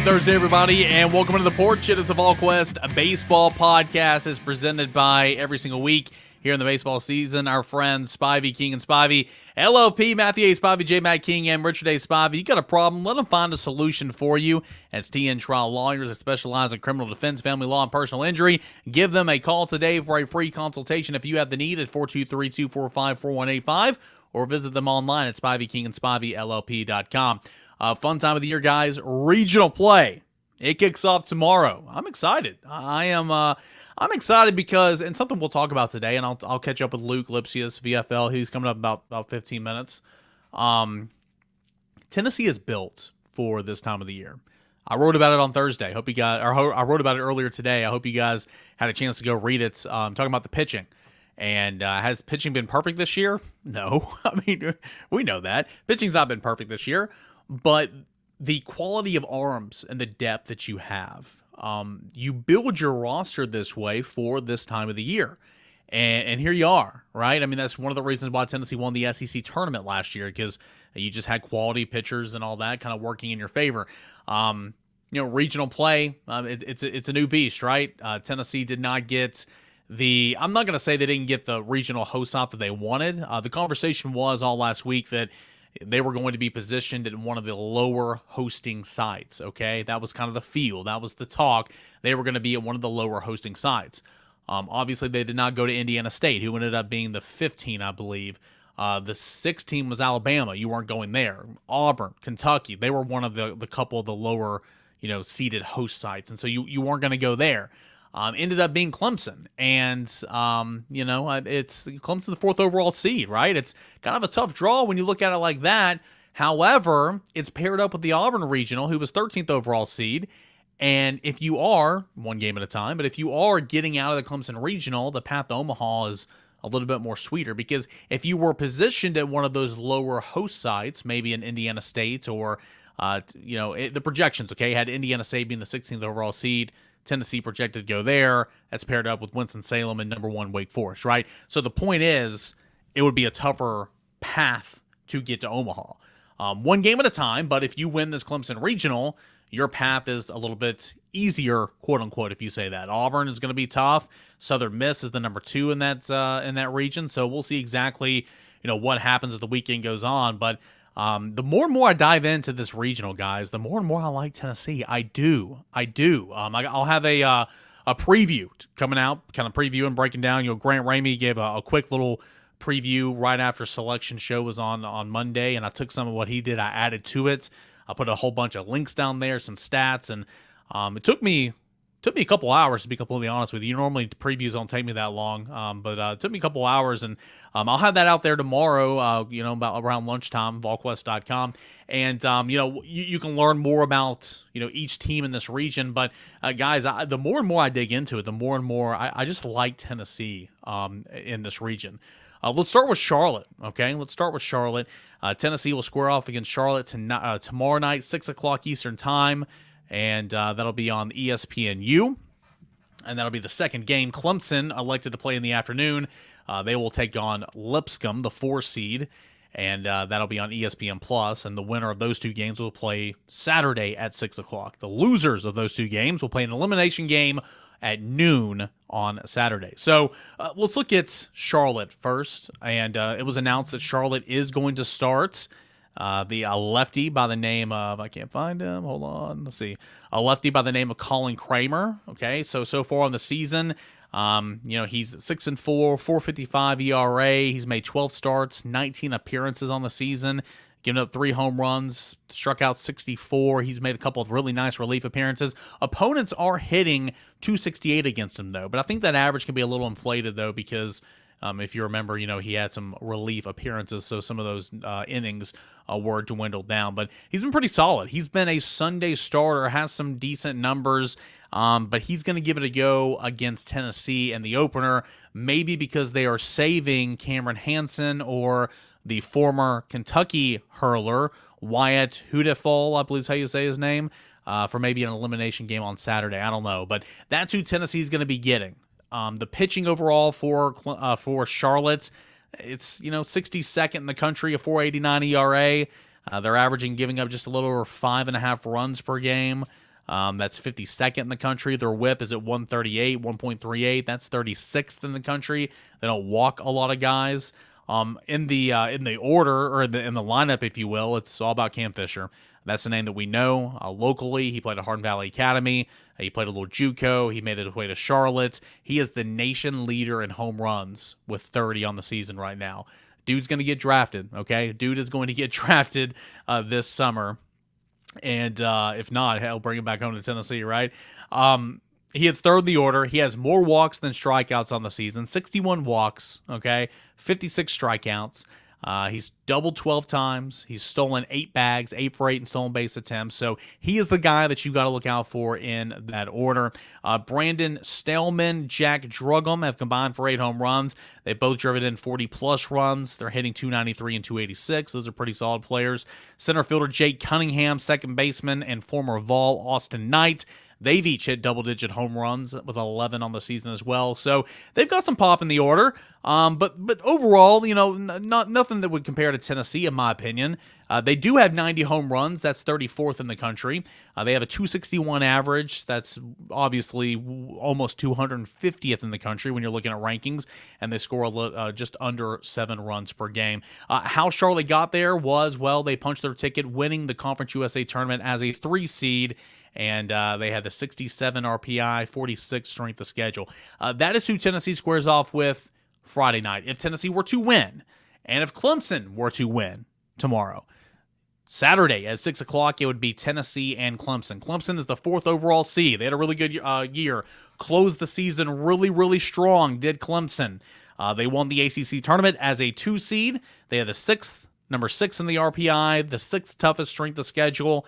Happy Thursday, everybody, and welcome to the Porch. It is the Volquest baseball podcast. It's presented by every single week here in the baseball season. Our friends Spivey, King, and Spivey, LLP, Matthew A. Spivey, J. Matt King, and Richard A. Spivey. You got a problem? Let them find a solution for you. It's TN Trial Lawyers that specialize in criminal defense, family law, and personal injury. Give them a call today for a free consultation if you have the need at 423-245-4185, or visit them online at SpiveyKingandSpiveyLLP.com. Fun time of the year, guys. Regional play. It kicks off tomorrow. I'm excited. I'm excited because, and something we'll talk about today, and I'll catch up with Luc Lipcius, VFL. He's coming up about 15 minutes. Tennessee is built for this time of the year. I wrote about it on Thursday. I wrote about it earlier today. I hope you guys had a chance to go read it. Talking about the pitching. And has pitching been perfect this year? No. I mean, we know that. Pitching's not been perfect this year. But the quality of arms and the depth that you have, you build your roster this way for this time of the year. And here you are, right? I mean, that's one of the reasons why Tennessee won the SEC tournament last year, because you just had quality pitchers and all that kind of working in your favor. Regional play, it's a new beast, right? Tennessee did not get I'm not going to say they didn't get the regional host out that they wanted. The conversation was all last week that they were going to be positioned in one of the lower hosting sites, okay? That was kind of the feel. That was the talk. They were going to be at one of the lower hosting sites. Obviously, they did not go to Indiana State, who ended up being the 15, I believe. The 16 was Alabama. You weren't going there. Auburn, Kentucky, they were one of the couple of the lower, seated host sites, and so you weren't going to go there. Ended up being Clemson, and it's Clemson, the 4th overall seed, right? It's kind of a tough draw when you look at it like that. However, it's paired up with the Auburn Regional, who was 13th overall seed, and if you are, one game at a time, but if you are getting out of the Clemson Regional, the path to Omaha is a little bit more sweeter, because if you were positioned at one of those lower host sites, maybe in Indiana State or, the projections, okay, had Indiana State being the 16th overall seed, Tennessee projected to go there. That's paired up with Winston-Salem and number 1 Wake Forest, right? So the point is, it would be a tougher path to get to Omaha. One game at a time, but if you win this Clemson Regional, your path is a little bit easier, quote unquote, if you say that. Auburn is going to be tough. Southern Miss is the number 2 in that region. So we'll see exactly, what happens as the weekend goes on. But the more and more I dive into this regional, guys, the more and more I like Tennessee. I do. I'll have a preview coming out, kind of previewing, breaking down. Grant Ramey gave a quick little preview right after selection show was on Monday, and I took some of what he did. I added to it. I put a whole bunch of links down there, some stats, and it took me a couple hours, to be completely honest with you. Normally, previews don't take me that long, but it took me a couple hours, and I'll have that out there tomorrow, about around lunchtime, Volquest.com. And, you can learn more about, each team in this region. But, guys, the more and more I dig into it, the more and more I just like Tennessee in this region. Let's start with Charlotte, okay? Let's start with Charlotte. Tennessee will square off against Charlotte tomorrow night, 6 o'clock Eastern time. And that'll be on ESPNU, and that'll be the second game. Clemson elected to play in the afternoon. They will take on Lipscomb, the 4 seed, and that'll be on ESPN+, and the winner of those two games will play Saturday at 6 o'clock. The losers of those two games will play an elimination game at noon on Saturday. So let's look at Charlotte first, and it was announced that Charlotte is going to start a lefty by the name of, I can't find him, hold on, let's see, a lefty by the name of Colin Kramer. Okay, so far on the season, he's 6-4, 4.55 ERA. He's made 12 starts, 19 appearances on the season, giving up 3 home runs, struck out 64. He's made a couple of really nice relief appearances. Opponents are hitting 268 against him, though, but I think that average can be a little inflated, though, because if you remember, he had some relief appearances, so some of those innings were dwindled down. But he's been pretty solid. He's been a Sunday starter, has some decent numbers, but he's going to give it a go against Tennessee in the opener, maybe because they are saving Cameron Hansen or the former Kentucky hurler, Wyatt Hudefall, I believe is how you say his name, for maybe an elimination game on Saturday. I don't know, but that's who Tennessee's going to be getting. The pitching overall for Charlotte, it's 62nd in the country, a 4.89 ERA. They're averaging giving up just a little over 5.5 runs per game. That's 52nd in the country. Their whip is at 138, 1.38. That's 36th in the country. They don't walk a lot of guys. In the order, or in the lineup, if you will, it's all about Cam Fisher. That's the name that we know locally. He played at Hardin Valley Academy. He played a little JUCO. He made his way to Charlotte. He is the nation leader in home runs with 30 on the season right now. Dude's going to get drafted, okay? Dude is going to get drafted this summer. And if not, hell, bring him back home to Tennessee, right? He hits third in the order. He has more walks than strikeouts on the season. 61 walks, okay? 56 strikeouts. He's doubled 12 times. He's stolen 8 bags, 8 for 8 in stolen base attempts. So he is the guy that you got to look out for in that order. Brandon Staleman, Jack Drugum have combined for 8 home runs. They both driven in 40-plus runs. They're hitting 293 and 286. Those are pretty solid players. Center fielder Jake Cunningham, second baseman, and former Vol Austin Knight. They've each hit double-digit home runs with 11 on the season as well. So they've got some pop in the order. But overall, nothing that would compare to Tennessee, in my opinion. They do have 90 home runs. That's 34th in the country. They have a 261 average. That's obviously almost 250th in the country when you're looking at rankings. And they score just under 7 runs per game. How Charlotte got there was, well, they punched their ticket winning the Conference USA tournament as a 3 seed. And they had the 67 RPI, 46 strength of schedule. That is who Tennessee squares off with Friday night. If Tennessee were to win, and if Clemson were to win tomorrow, Saturday at 6 o'clock, it would be Tennessee and Clemson. Clemson is the 4th overall seed. They had a really good year. Closed the season really, really strong, did Clemson. They won the ACC tournament as a 2 seed. They had the number 6 in the RPI, the 6th toughest strength of schedule.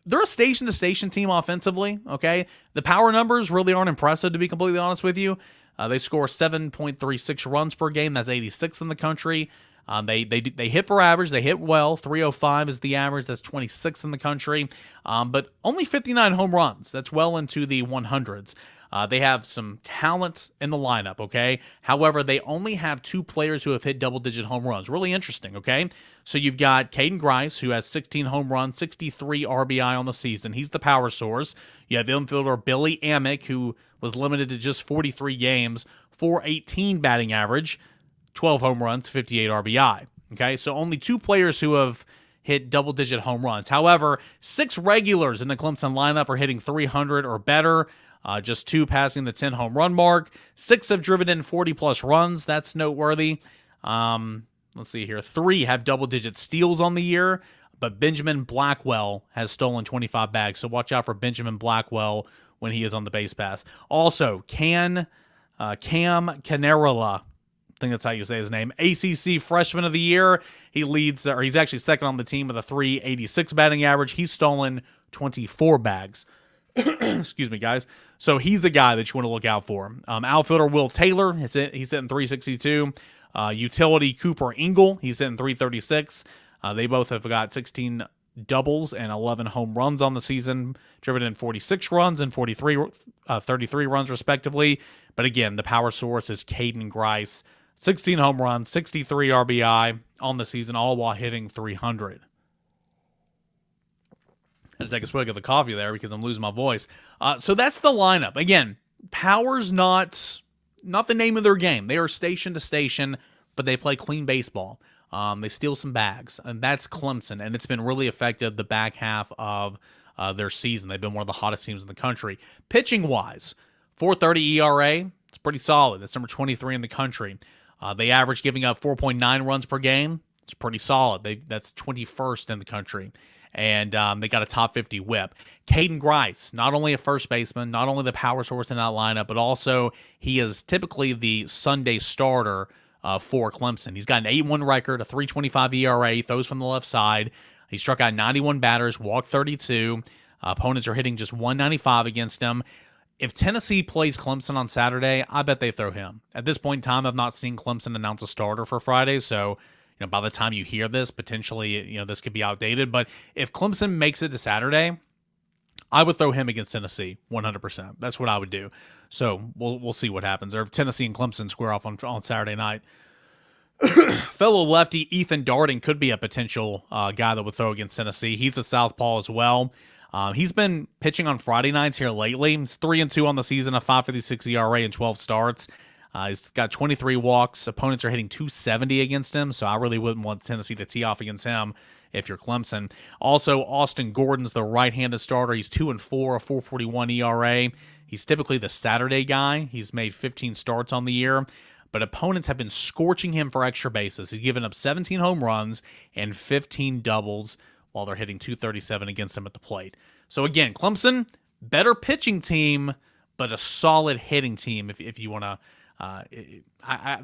They're a station-to-station team offensively, okay? The power numbers really aren't impressive, to be completely honest with you. They score 7.36 runs per game. That's 86th in the country. They hit for average. They hit well. 305 is the average. That's 26th in the country. But only 59 home runs. That's well into the 100s. They have some talent in the lineup, okay? However, they only have 2 players who have hit double-digit home runs. Really interesting, okay? So you've got Caden Grice, who has 16 home runs, 63 RBI on the season. He's the power source. You have infielder Billy Amick, who was limited to just 43 games, 418 batting average, 12 home runs, 58 RBI, okay? So only 2 players who have hit double-digit home runs. However, 6 regulars in the Clemson lineup are hitting 300 or better. Just 2 passing the 10 home run mark. 6 have driven in 40-plus runs. That's noteworthy. Let's see here. 3 have double-digit steals on the year, but Benjamin Blackwell has stolen 25 bags. So watch out for Benjamin Blackwell when he is on the base path. Also, Cam Canarella, I think that's how you say his name, ACC Freshman of the Year. He's actually second on the team with a 386 batting average. He's stolen 24 bags. Excuse me, guys. So he's a guy that you want to look out for. Outfielder Will Taylor, he's hitting 362. Utility Cooper Engel, he's hitting 336. They both have got 16 doubles and 11 home runs on the season, driven in 46 runs and 33 runs respectively. But again, the power source is Caden Grice, 16 home runs, 63 RBI on the season, all while hitting 300. I had to take a swig of the coffee there because I'm losing my voice. So that's the lineup. Again, power's not the name of their game. They are station to station, but they play clean baseball. They steal some bags, and that's Clemson, and it's been really effective the back half of their season. They've been one of the hottest teams in the country. Pitching-wise, 4.30 ERA, it's pretty solid. That's number 23 in the country. They average giving up 4.9 runs per game. It's pretty solid. That's 21st in the country. And they got a top 50 whip. Caden Grice, not only a first baseman, not only the power source in that lineup, but also he is typically the Sunday starter for Clemson. He's got an 8-1 record, a 3.25 ERA, throws from the left side. He struck out 91 batters, walked 32. Opponents are hitting just 195 against him. If Tennessee plays Clemson on Saturday, I bet they throw him. At this point in time, I've not seen Clemson announce a starter for Friday, so by the time you hear this, potentially, this could be outdated. But if Clemson makes it to Saturday, I would throw him against Tennessee 100%. That's what I would do. So we'll see what happens. Or if Tennessee and Clemson square off on Saturday night. Fellow lefty Ethan Darden could be a potential guy that would throw against Tennessee. He's a southpaw as well. He's been pitching on Friday nights here lately. He's 3-2 on the season, a 5.56 ERA in 12 starts. He's got 23 walks. Opponents are hitting 270 against him, so I really wouldn't want Tennessee to tee off against him if you're Clemson. Also, Austin Gordon's the right-handed starter. He's 2-4, a 4.41 ERA. He's typically the Saturday guy. He's made 15 starts on the year, but opponents have been scorching him for extra bases. He's given up 17 home runs and 15 doubles while they're hitting 237 against him at the plate. So again, Clemson, better pitching team, but a solid hitting team if you want to.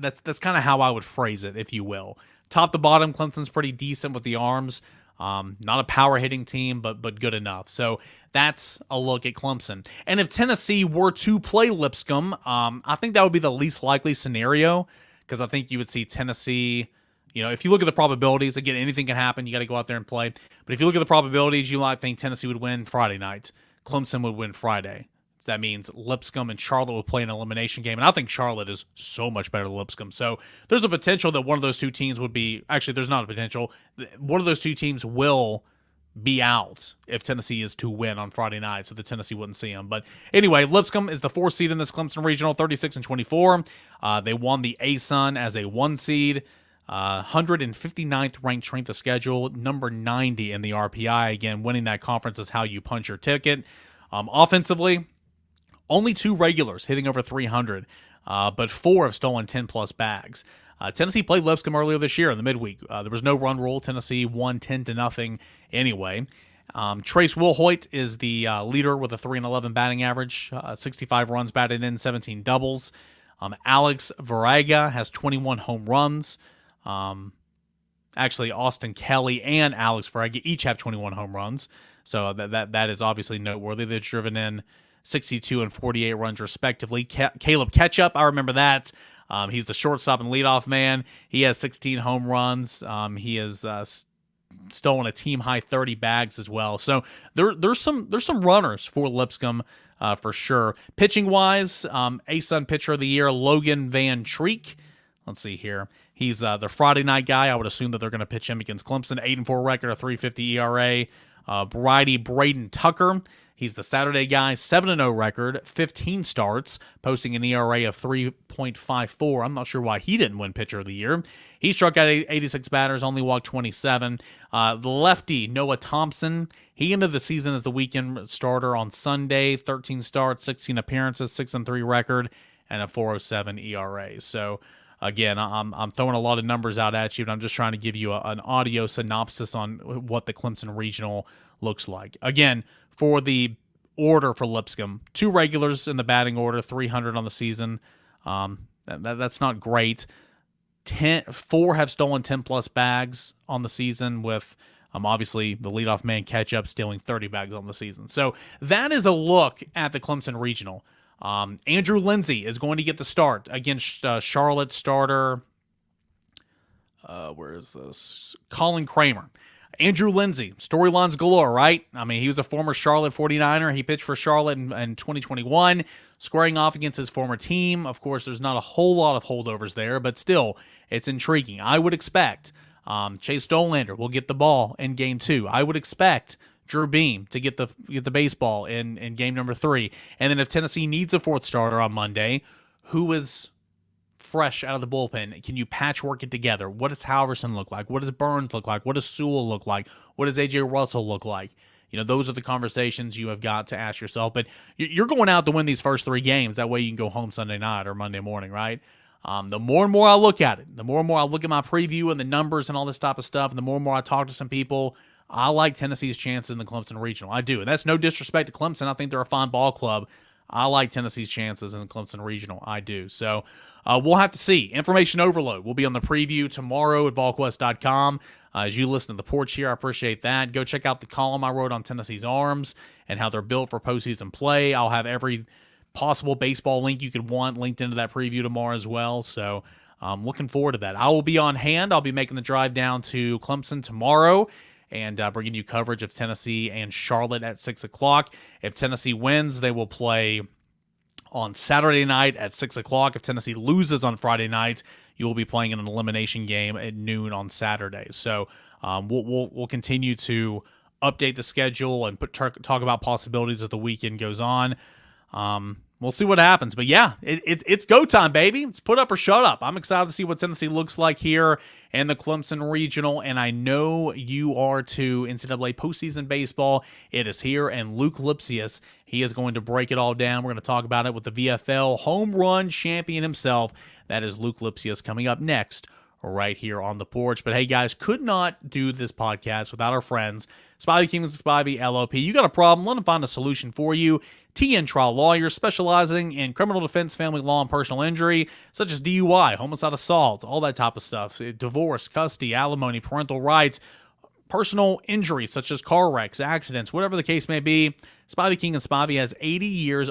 That's kind of how I would phrase it, if you will. Top to bottom, Clemson's pretty decent with the arms. Not a power hitting team, but good enough. So that's a look at Clemson. And if Tennessee were to play Lipscomb, I think that would be the least likely scenario, because I think you would see Tennessee. If you look at the probabilities, again, anything can happen. You got to go out there and play. But if you look at the probabilities, you might think Tennessee would win Friday night. Clemson would win Friday. That means Lipscomb and Charlotte will play an elimination game. And I think Charlotte is so much better than Lipscomb. So there's a potential that one of those two teams would be – actually, there's not a potential. One of those two teams will be out if Tennessee is to win on Friday night, so the Tennessee wouldn't see them. But anyway, Lipscomb is the 4th seed in this Clemson Regional, 36-24. They won the ASUN as a 1 seed. 159th ranked strength of schedule, number 90 in the RPI. Again, winning that conference is how you punch your ticket. Offensively, only 2 regulars hitting over 300, but 4 have stolen 10-plus bags. Tennessee played Lipscomb earlier this year in the midweek. There was no run rule. Tennessee won 10-0 anyway. Trace Wilhoit is the leader with a 3-11 batting average, 65 runs batted in, 17 doubles. Alex Varega has 21 home runs. Actually, Austin Kelly and Alex Varega each have 21 home runs, so that is obviously noteworthy. They've driven in 62 and 48 runs respectively. Caleb Ketchup, I remember that. He's the shortstop and leadoff man. He has 16 home runs. He has stolen a team high 30 bags as well. So there's some runners for Lipscomb for sure. Pitching wise, ASUN pitcher of the year Logan Van Treek. Let's see here. He's the Friday night guy. I would assume that they're going to pitch him against Clemson. 8-4 record, a 3.50 ERA. Righty Braden Tucker. He's the Saturday guy. 7-0 record, 15 starts, posting an ERA of 3.54. I'm not sure why he didn't win pitcher of the year. He struck out 86 batters, only walked 27. The lefty Noah Thompson. He ended the season as the weekend starter on Sunday. 13 starts, 16 appearances, 6-3 record, and a 4.07 ERA. So again, I'm throwing a lot of numbers out at you, but I'm just trying to give you an audio synopsis on what the Clemson Regional looks like. Again, for the order for Lipscomb, 2 regulars in the batting order, 300 on the season. That's not great. 4 have stolen 10-plus bags on the season, with obviously the leadoff man Ketchup stealing 30 bags on the season. So that is a look at the Clemson Regional. Andrew Lindsay is going to get the start against Charlotte starter. Where is this? Colin Kramer. Andrew Lindsay, storylines galore, right? I mean, he was a former Charlotte 49er. He pitched for Charlotte in 2021, squaring off against his former team. Of course, there's not a whole lot of holdovers there, but still, it's intriguing. I would expect Chase Dolander will get the ball in Game 2. I would expect Drew Beam to get the baseball in game number 3. And then if Tennessee needs a 4th starter on Monday, who is fresh out of the bullpen, can you patchwork it together? What does Halverson look like? What does Burns look like? What does Sewell look like? What does A.J. Russell look like? Those are the conversations you have got to ask yourself. But you're going out to win these first 3 games. That way you can go home Sunday night or Monday morning, right? The more and more I look at it, the more and more I look at my preview and the numbers and all this type of stuff, and the more and more I talk to some people, I like Tennessee's chances in the Clemson Regional. I do. And that's no disrespect to Clemson. I think they're a fine ball club. I like Tennessee's chances in the Clemson Regional. I do. So we'll have to see. Information overload will be on the preview tomorrow at Volquest.com. As you listen to the Porch here, I appreciate that. Go check out the column I wrote on Tennessee's arms and how they're built for postseason play. I'll have every possible baseball link you could want linked into that preview tomorrow as well. So I'm looking forward to that. I will be on hand. I'll be making the drive down to Clemson tomorrow and bringing you coverage of Tennessee and Charlotte at 6 o'clock. If Tennessee wins, they will play on Saturday night at 6 o'clock. If Tennessee loses on Friday night, you will be playing in an elimination game at noon on Saturday. So we'll continue to update the schedule and talk about possibilities as the weekend goes on. We'll see what happens. But yeah, it's go time, baby. It's put up or shut up. I'm excited to see what Tennessee looks like here in the Clemson Regional, and I know you are too. NCAA postseason baseball, it is here, and Luc Lipcius, he is going to break it all down. We're going to talk about it with the VFL home run champion himself. That is Luc Lipcius coming up next right here on the porch. But hey, guys, could not do this podcast without our friends, Spivey King and Spivey LLP. You got a problem, let them find a solution for you. TN Trial Lawyers, specializing in criminal defense, family law, and personal injury, such as DUI, homicide assault, all that type of stuff, divorce, custody, alimony, parental rights, personal injuries such as car wrecks, accidents, whatever the case may be. Spivey King and Spivey has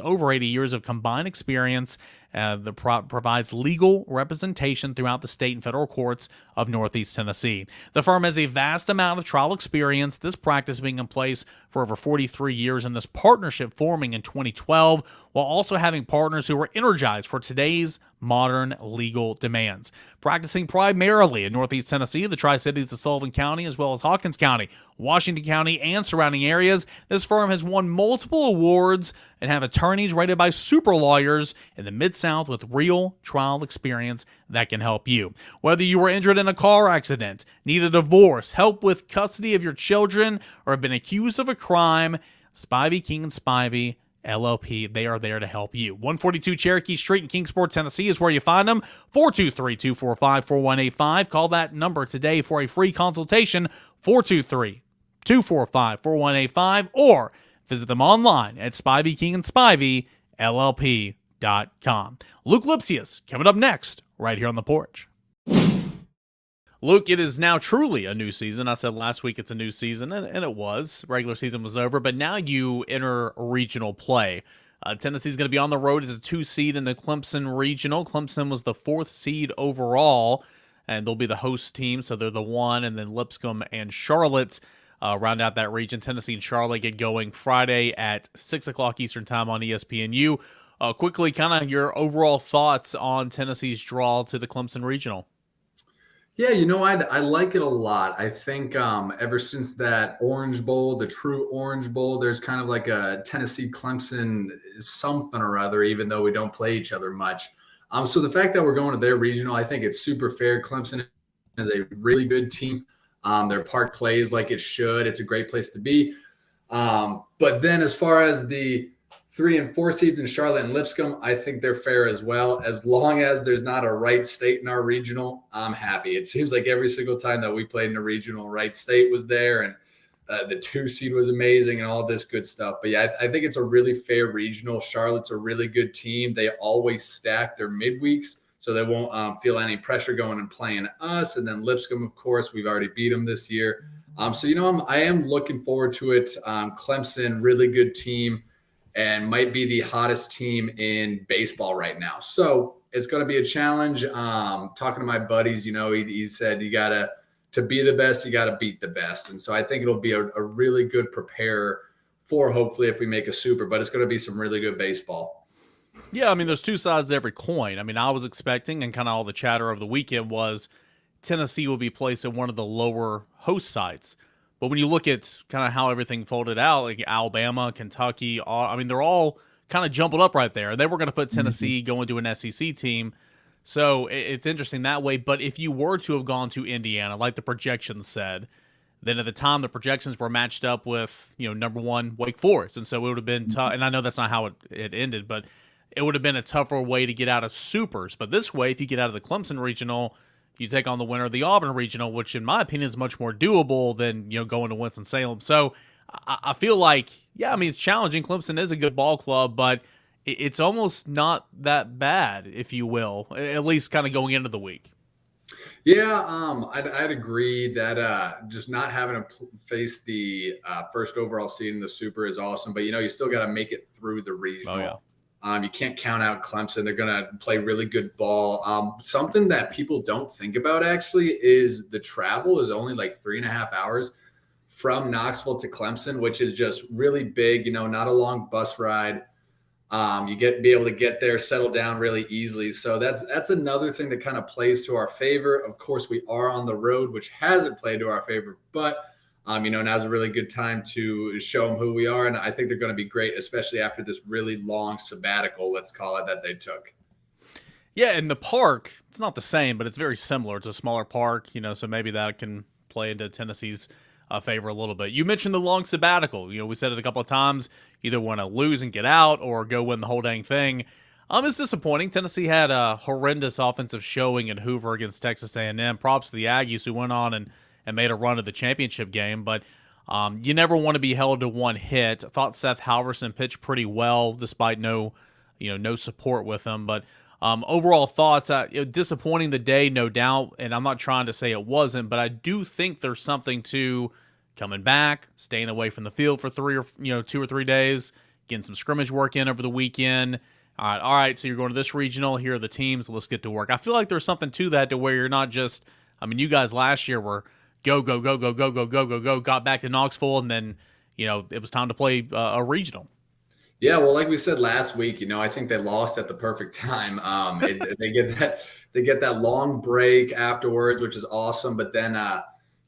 over 80 years of combined experience that provides legal representation throughout the state and federal courts of Northeast Tennessee. The firm has a vast amount of trial experience, this practice being in place for over 43 years, and this partnership forming in 2012, while also having partners who are energized for today's modern legal demands. Practicing primarily in Northeast Tennessee, the Tri-Cities of Sullivan County, as well as Hawkins County, Washington County, and surrounding areas, this firm has won multiple awards and have attorneys rated by super lawyers in the Mid-South with real trial experience that can help you. Whether you were injured in a car accident, need a divorce, help with custody of your children, or have been accused of a crime, Spivey King and Spivey LLP, they are there to help you. 142 Cherokee Street in Kingsport, Tennessee is where you find them. 423-245-4185. Call that number today for a free consultation. 423-245-4185, or visit them online at SpiveyKingandSpiveyLLP.com. Luc Lipcius coming up next right here on the porch. Luke, it is now truly a new season. I said last week it's a new season, and it was. Regular season was over, but now you enter regional play. Tennessee's going to be on the road as a 2 seed in the Clemson Regional. Clemson was the 4th seed overall, and they'll be the host team, so they're the 1, and then Lipscomb and Charlotte round out that region. Tennessee and Charlotte get going Friday at 6 o'clock Eastern Time on ESPNU. Quickly, kind of your overall thoughts on Tennessee's draw to the Clemson Regional. Yeah, I like it a lot. I think ever since that Orange Bowl, the true Orange Bowl, there's kind of like a Tennessee-Clemson something or other, even though we don't play each other much. So the fact that we're going to their regional, I think it's super fair. Clemson is a really good team. Their park plays like it should. It's a great place to be. But then as far as the 3 and 4 seeds in Charlotte and Lipscomb, I think they're fair as well. As long as there's not a Wright State in our regional, I'm happy. It seems like every single time that we played in a regional, Wright State was there, and the 2 seed was amazing and all this good stuff. But yeah, I think it's a really fair regional. Charlotte's a really good team. They always stack their midweeks, so they won't feel any pressure going and playing us. And then Lipscomb, of course, we've already beat them this year. So I am looking forward to it. Clemson, really good team, and might be the hottest team in baseball right now. So it's going to be a challenge. Talking to my buddies, he said you got to be the best, you got to beat the best. And so I think it'll be a really good prepare for hopefully if we make a super, but it's going to be some really good baseball. Yeah, I mean, there's 2 sides to every coin. I mean, I was expecting, and kind of all the chatter of the weekend was Tennessee will be placed in one of the lower host sites. But when you look at kind of how everything folded out, like Alabama, Kentucky, they're all kind of jumbled up right there. They were going to put Tennessee going to an SEC team. So it's interesting that way. But if you were to have gone to Indiana, like the projections said, then at the time the projections were matched up with, number 1, Wake Forest. And so it would have been tough. And I know that's not how it ended, but it would have been a tougher way to get out of supers. But this way, if you get out of the Clemson Regional, you take on the winner of the Auburn Regional, which in my opinion is much more doable than, going to Winston-Salem. So I feel like, it's challenging. Clemson is a good ball club, but it's almost not that bad, if you will, at least kind of going into the week. Yeah, I'd agree that just not having to face the first overall seed in the Super is awesome, but you still got to make it through the regional. Oh, yeah. You can't count out Clemson. They're going to play really good ball. Something that people don't think about actually is the travel is only like 3.5 hours from Knoxville to Clemson, which is just really big, not a long bus ride. You be able to get there, settle down really easily. So that's another thing that kind of plays to our favor. Of course, we are on the road, which hasn't played to our favor, but Now's a really good time to show them who we are. And I think they're going to be great, especially after this really long sabbatical, let's call it, that they took. Yeah, and the park, it's not the same, but it's very similar. It's a smaller park, so maybe that can play into Tennessee's favor a little bit. You mentioned the long sabbatical. We said it a couple of times. Either want to lose and get out or go win the whole dang thing. It's disappointing. Tennessee had a horrendous offensive showing in Hoover against Texas A&M. Props to the Aggies who went on and made a run to the championship game. But you never want to be held to one hit. I thought Seth Halverson pitched pretty well despite no support with him. But overall thoughts, disappointing the day, no doubt. And I'm not trying to say it wasn't, but I do think there's something to coming back, staying away from the field for 2 or 3 days, getting some scrimmage work in over the weekend. All right, so you're going to this regional. Here are the teams. Let's get to work. I feel like there's something to that, to where you're not just, you guys last year were go, got back to Knoxville, and then, it was time to play a regional. Yeah, well, like we said last week, I think they lost at the perfect time. They get that long break afterwards, which is awesome. But then,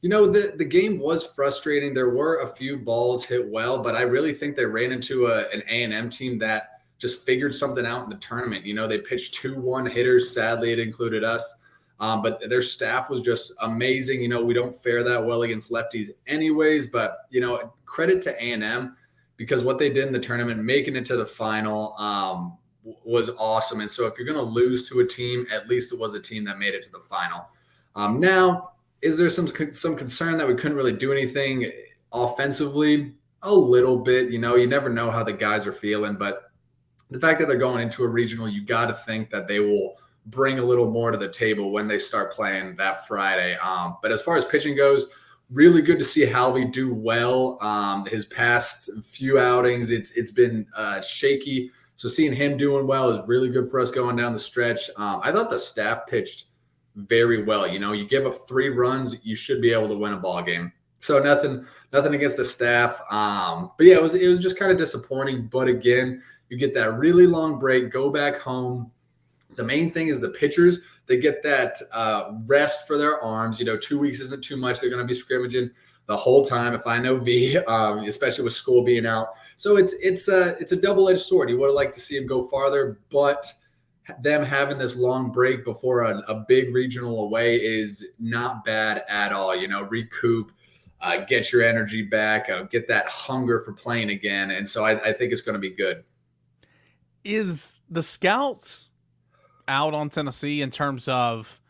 the game was frustrating. There were a few balls hit well, but I really think they ran into an A&M team that just figured something out in the tournament. They pitched 2 1-hitters. Sadly, it included us. But their staff was just amazing. We don't fare that well against lefties anyways, but, credit to A&M, because what they did in the tournament, making it to the final, was awesome. And so if you're going to lose to a team, at least it was a team that made it to the final. Now, is there some concern that we couldn't really do anything offensively? A little bit. You never know how the guys are feeling, but the fact that they're going into a regional, you got to think that they will bring a little more to the table when they start playing that Friday. But as far as pitching goes, really good to see Halvey do well. His past few outings, it's been shaky. So seeing him doing well is really good for us going down the stretch. I thought the staff pitched very well. You give up 3 runs, you should be able to win a ball game. So nothing against the staff. But yeah, it was just kind of disappointing. But again, you get that really long break, go back home. The main thing is the pitchers, they get that rest for their arms. 2 weeks isn't too much. They're going to be scrimmaging the whole time, if I know V, especially with school being out. So it's a double-edged sword. You would have liked to see them go farther, but them having this long break before a big regional away is not bad at all. Recoup, get your energy back, get that hunger for playing again. And so I think it's going to be good. Is the scouts out on Tennessee in terms of,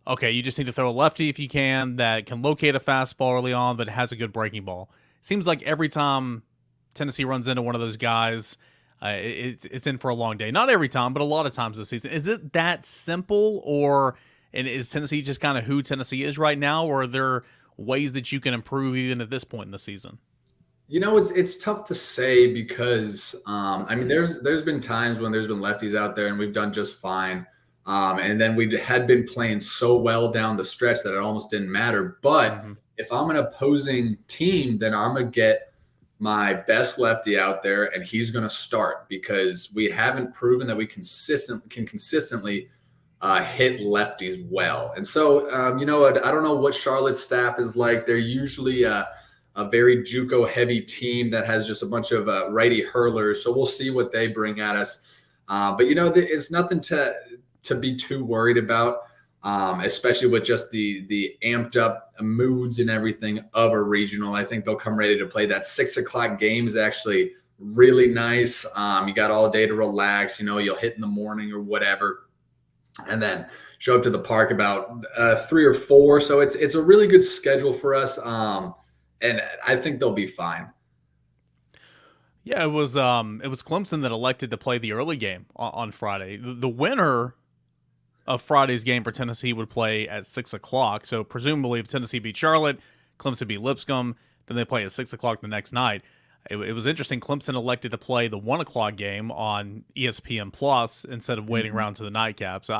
okay, you just need to throw a lefty if you can that can locate a fastball early on but has a good breaking ball? Seems like every time Tennessee runs into one of those guys, it's in for a long day. Not every time, but a lot of times this season. Is it that simple, and is Tennessee just kind of who Tennessee is right now, or are there ways that you can improve even at this point in the season? It's tough to say because there's been times when there's been lefties out there and we've done just fine, and then we had been playing so well down the stretch that it almost didn't matter. But if I'm an opposing team, then I'm gonna get my best lefty out there and he's gonna start, because we haven't proven that we can consistently hit lefties well. And so I don't know what Charlotte's staff is like. They're usually a very JUCO heavy team that has just a bunch of righty hurlers. So we'll see what they bring at us. But it's nothing to be too worried about, especially with just the amped up moods and everything of a regional. I think they'll come ready to play. That 6 o'clock game is actually really nice. You got all day to relax. You'll hit in the morning or whatever, and then show up to the park about 3 or 4. So it's a really good schedule for us. And I think they'll be fine. Yeah, it was Clemson that elected to play the early game on Friday. The winner of Friday's game for Tennessee would play at 6 o'clock. So presumably, if Tennessee beat Charlotte, Clemson beat Lipscomb, then they play at 6 o'clock the next night. It was interesting. Clemson elected to play the 1 o'clock game on ESPN Plus instead of waiting around to the nightcap. So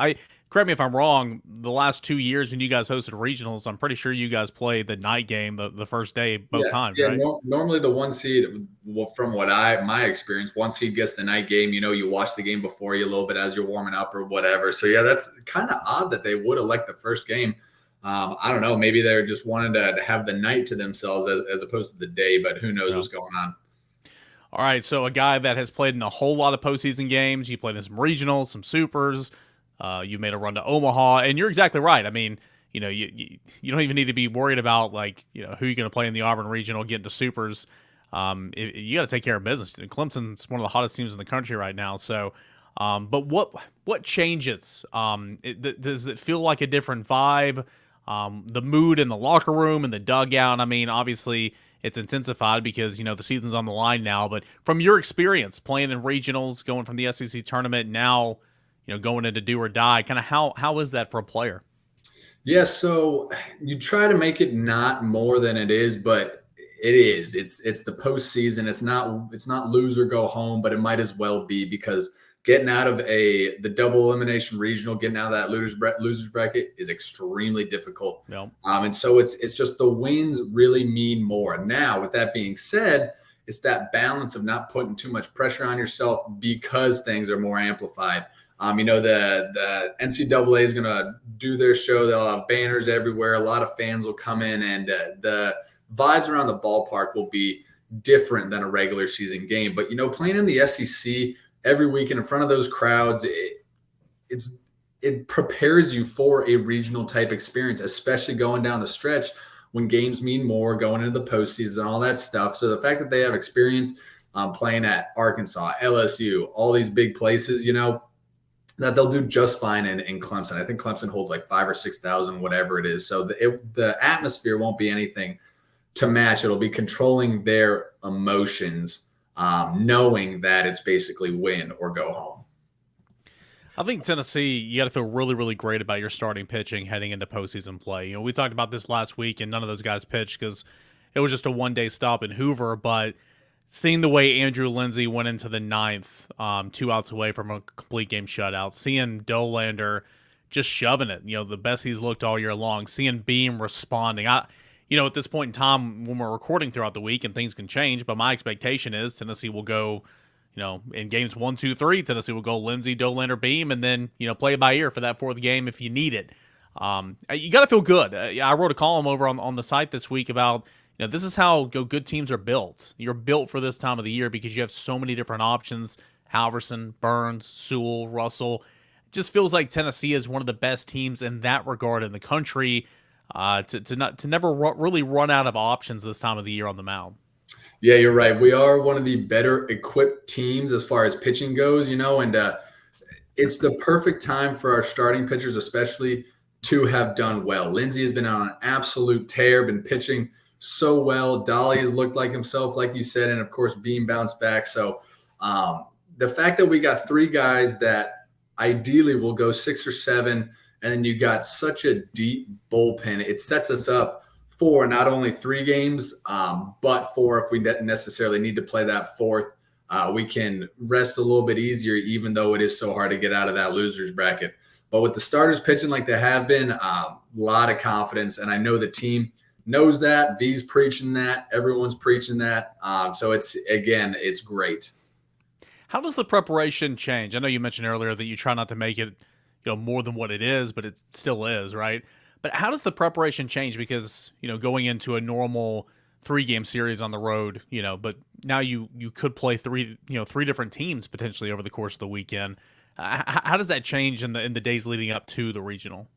correct me if I'm wrong, the last 2 years when you guys hosted regionals, I'm pretty sure you guys played the night game the first day both times, right? Normally the 1 seed, from my experience, 1 seed gets the night game. You watch the game before you a little bit as you're warming up or whatever. So yeah, that's kind of odd that they would elect the first game. I don't know. Maybe they're just wanting to have the night to themselves as opposed to the day, but who knows what's going on. All right, so a guy that has played in a whole lot of postseason games. You played in some regionals, some supers. You made a run to Omaha, and you're exactly right. I mean, you don't even need to be worried about who you're going to play in the Auburn Regional, getting to supers. You got to take care of business. Clemson's one of the hottest teams in the country right now. So, but what changes? Does it feel like a different vibe? The mood in the locker room and the dugout. I mean, obviously it's intensified because the season's on the line now. But from your experience playing in regionals, going from the SEC tournament now, going into do or die, kind of how is that for a player? Yeah, so you try to make it not more than it is, but it is. It's the postseason. It's not lose or go home, but it might as well be, because getting out of the double elimination regional, getting out of that losers bracket is extremely difficult. Yep. And so it's just the wins really mean more. Now, with that being said, it's that balance of not putting too much pressure on yourself because things are more amplified. The NCAA is going to do their show. They'll have banners everywhere. A lot of fans will come in, and the vibes around the ballpark will be different than a regular season game. But, playing in the SEC every weekend in front of those crowds, it prepares you for a regional type experience, especially going down the stretch when games mean more, going into the postseason, all that stuff. So the fact that they have experience playing at Arkansas, LSU, all these big places, that they'll do just fine in Clemson. I think Clemson holds like 5,000 or 6,000, whatever it is. So the atmosphere won't be anything to match. It'll be controlling their emotions, knowing that it's basically win or go home. I think Tennessee, you got to feel really, really great about your starting pitching heading into postseason play. We talked about this last week, and none of those guys pitched because it was just a one-day stop in Hoover. But seeing the way Andrew Lindsey went into the ninth, 2 outs away from a complete game shutout, seeing Dolander just shoving it, the best he's looked all year long, seeing Beam responding. At this point in time when we're recording throughout the week and things can change, but my expectation is Tennessee will go, in games 1, 2, 3, Tennessee will go Lindsey, Dolander, Beam, and then, play it by ear for that fourth game if you need it. You got to feel good. I wrote a column over on the site this week about, this is how good teams are built. You're built for this time of the year because you have so many different options. Halverson, Burns, Sewell, Russell. It just feels like Tennessee is one of the best teams in that regard in the country, to never really run out of options this time of the year on the mound. Yeah, you're right. We are one of the better equipped teams as far as pitching goes, and it's the perfect time for our starting pitchers, especially, to have done well. Lindsey has been on an absolute tear, been pitching so well. Dolly has looked like himself, like you said, and of course Beam bounced back. So the fact that we got 3 guys that ideally will go 6 or 7, and then you got such a deep bullpen, it sets us up for not only 3 games, but for if we necessarily need to play that 4th, we can rest a little bit easier, even though it is so hard to get out of that losers bracket. But with the starters pitching like they have been, a lot of confidence, and I know the team knows that. V's preaching that. Everyone's preaching that. So it's great. How does the preparation change? I know you mentioned earlier that you try not to make it, more than what it is, but it still is, right? But how does the preparation change? Because, going into a normal 3-game series on the road, but now you could play 3 different teams potentially over the course of the weekend. How does that change in the days leading up to the regional?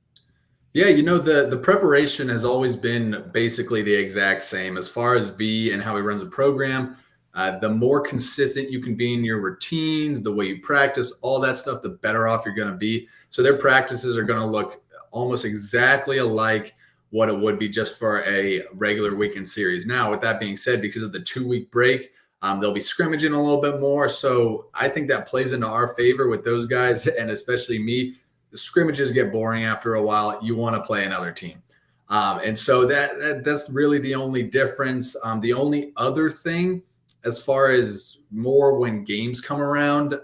Yeah, the preparation has always been basically the exact same as far as V and how he runs the program. The more consistent you can be in your routines, the way you practice, all that stuff, the better off you're going to be. So their practices are going to look almost exactly alike what it would be just for a regular weekend series. Now, with that being said, because of the 2-week break, they'll be scrimmaging a little bit more. So I think that plays into our favor with those guys, and especially me. The scrimmages get boring after a while. You want to play another team. And so that's really the only difference. The only other thing, as far as more when games come around,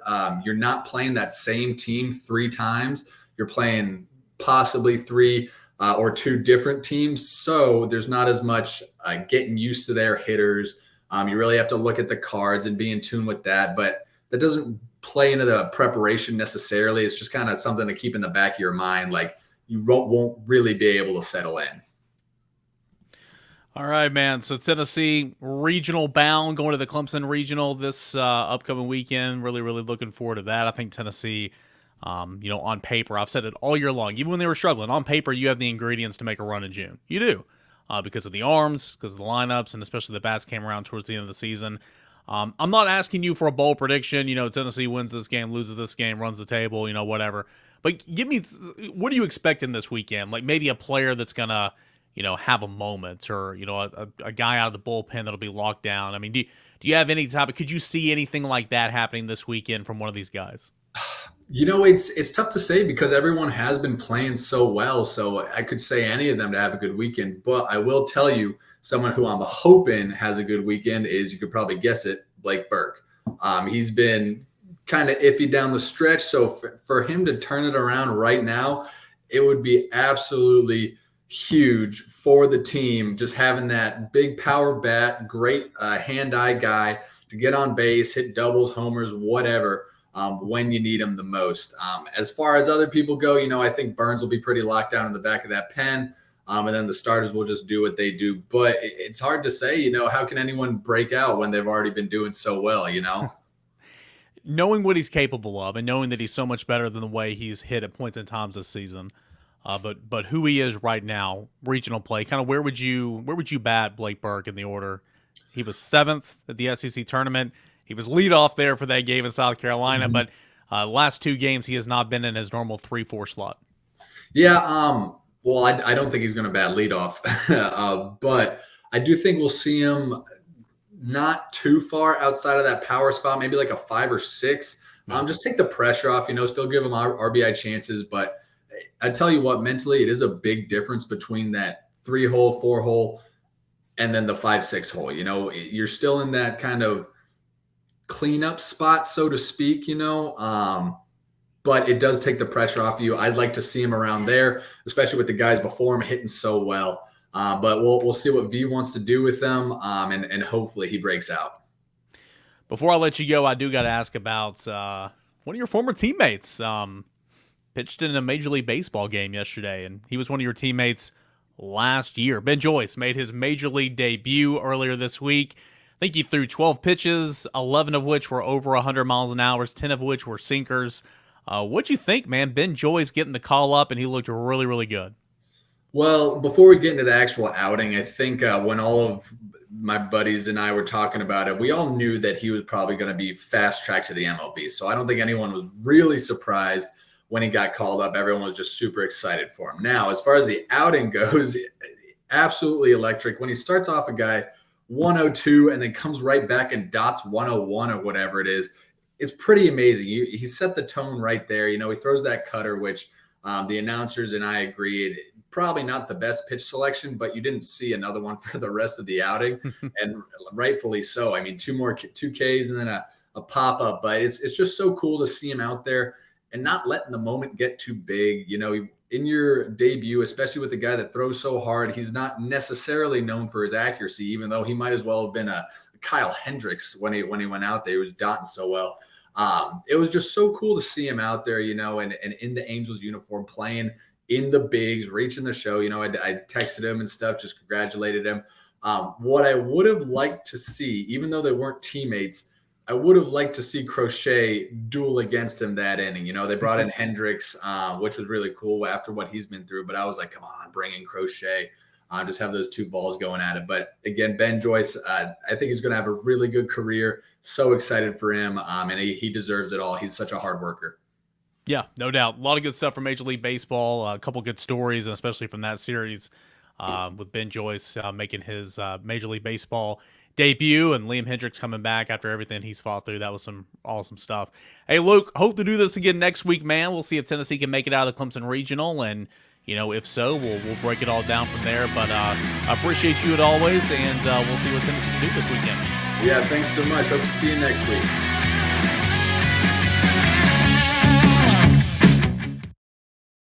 you're not playing that same team 3 times. You're playing possibly 3 or 2 different teams. So there's not as much getting used to their hitters. You really have to look at the cards and be in tune with that. But that doesn't play into the preparation necessarily. It's just kind of something to keep in the back of your mind. Like, you won't really be able to settle in. All right, man. So Tennessee regional bound, going to the Clemson Regional this upcoming weekend. Really, really looking forward to that. I think Tennessee, on paper, I've said it all year long, even when they were struggling, on paper, you have the ingredients to make a run in June. You do, because of the arms, because of the lineups, and especially the bats came around towards the end of the season. I'm not asking you for a bold prediction. Tennessee wins this game, loses this game, runs the table, whatever. But give me, what do you expect in this weekend? Like maybe a player that's going to, have a moment, or, a guy out of the bullpen that'll be locked down. I mean, do you have any could you see anything like that happening this weekend from one of these guys? It's tough to say because everyone has been playing so well. So I could say any of them to have a good weekend. But I will tell you, someone who I'm hoping has a good weekend is, you could probably guess it, Blake Burke. He's been kind of iffy down the stretch. So for him to turn it around right now, it would be absolutely huge for the team. Just having that big power bat, great hand-eye guy to get on base, hit doubles, homers, whatever. When you need them the most. As far as other people go, I think Burns will be pretty locked down in the back of that pen. And then the starters will just do what they do. But it's hard to say, how can anyone break out when they've already been doing so well, Knowing what he's capable of and knowing that he's so much better than the way he's hit at points and times this season. But who he is right now, regional play, kind of where would you bat Blake Burke in the order? He was 7th at the SEC tournament. He was leadoff there for that game in South Carolina, but last 2 games he has not been in his normal 3-4 slot. Yeah, well, I don't think he's going to bat leadoff, but I do think we'll see him not too far outside of that power spot, maybe like a 5 or 6. Just take the pressure off, still give him RBI chances. But I tell you what, mentally, it is a big difference between that 3-hole, 4-hole, and then the 5-6 hole. You're still in that kind of cleanup spot, so to speak, but it does take the pressure off you. I'd like to see him around there, especially with the guys before him hitting so well. But we'll see what V wants to do with them, and hopefully he breaks out. Before I let you go, I do got to ask about one of your former teammates. Pitched in a Major League Baseball game yesterday, and he was one of your teammates last year. Ben Joyce made his Major League debut earlier this week. I think he threw 12 pitches, 11 of which were over 100 miles an hour, 10 of which were sinkers. What'd you think, man? Ben Joyce getting the call up, and he looked really, really good. Well, before we get into the actual outing, I think when all of my buddies and I were talking about it, we all knew that he was probably going to be fast-tracked to the MLB. So I don't think anyone was really surprised when he got called up. Everyone was just super excited for him. Now, as far as the outing goes, absolutely electric. When he starts off a guy 102 and then comes right back and dots 101 or whatever it is, it's pretty amazing. He set the tone right there. He throws that cutter, which the announcers and I agreed, probably not the best pitch selection, but you didn't see another one for the rest of the outing, and rightfully so. I mean, 2 Ks and then a pop-up, but it's just so cool to see him out there and not letting the moment get too big. In your debut, especially with a guy that throws so hard, he's not necessarily known for his accuracy, even though he might as well have been a Kyle Hendricks when he went out there. He was dotting so well. It was just so cool to see him out there, and in the Angels uniform, playing in the bigs, reaching the show. I texted him and stuff, just congratulated him. What I would have liked to see, even though they weren't teammates, I would have liked to see Crochet duel against him that inning. They brought in Hendricks, which was really cool after what he's been through. But I was like, come on, bring in Crochet. Just have those 2 balls going at it. But again, Ben Joyce, I think he's going to have a really good career. So excited for him, and he deserves it all. He's such a hard worker. Yeah, no doubt. A lot of good stuff from Major League Baseball. A couple good stories, and especially from that series with Ben Joyce making his Major League Baseball debut, and Liam Hendricks coming back after everything he's fought through. That was some awesome stuff. Hey, Luke, hope to do this again next week, man. We'll see if Tennessee can make it out of the Clemson Regional, and if so, we'll break it all down from there. But I appreciate you as always, and we'll see what Tennessee can do this weekend. Yeah, thanks so much. Hope to see you next week.